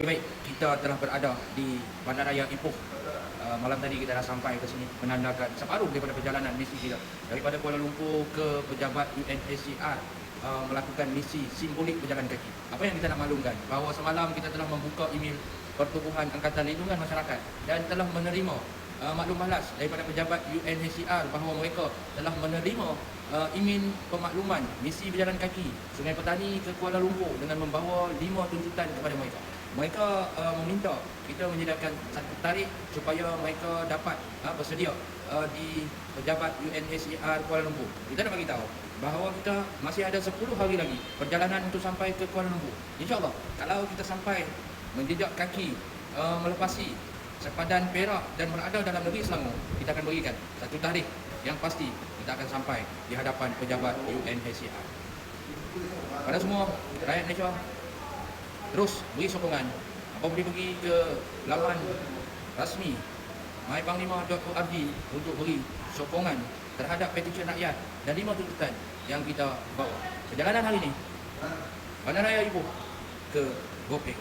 Baik, kita telah berada di Bandaraya Ipoh. Malam tadi kita dah sampai ke sini menandakan separuh daripada perjalanan misi kita daripada Kuala Lumpur ke pejabat UNHCR melakukan misi simbolik berjalan kaki. Apa yang kita nak maklumkan? Bahawa semalam kita telah membuka email Pertubuhan Angkatan Lindungan Masyarakat dan telah menerima maklum balas daripada pejabat UNHCR bahawa mereka telah menerima email pemakluman misi berjalan kaki Sungai Petani ke Kuala Lumpur dengan membawa 5 tuntutan kepada mereka. Mereka meminta kita menyediakan satu tarikh supaya mereka dapat bersedia di pejabat UNHCR Kuala Lumpur. Kita nak bagi tahu bahawa kita masih ada 10 hari lagi perjalanan untuk sampai ke Kuala Lumpur. InsyaAllah, kalau kita sampai menjejak kaki melepasi sepadan Perak dan berada dalam negeri Selangor, kita akan berikan satu tarikh yang pasti kita akan sampai di hadapan pejabat UNHCR. Pada semua rakyat Malaysia, terus beri sokongan. Apa boleh pergi ke laman rasmi mypanglima.org untuk beri sokongan terhadap petisyen rakyat dan 5 tuntutan yang kita bawa. Perjalanan hari ini, Bandaraya Ipoh ke Gopeng.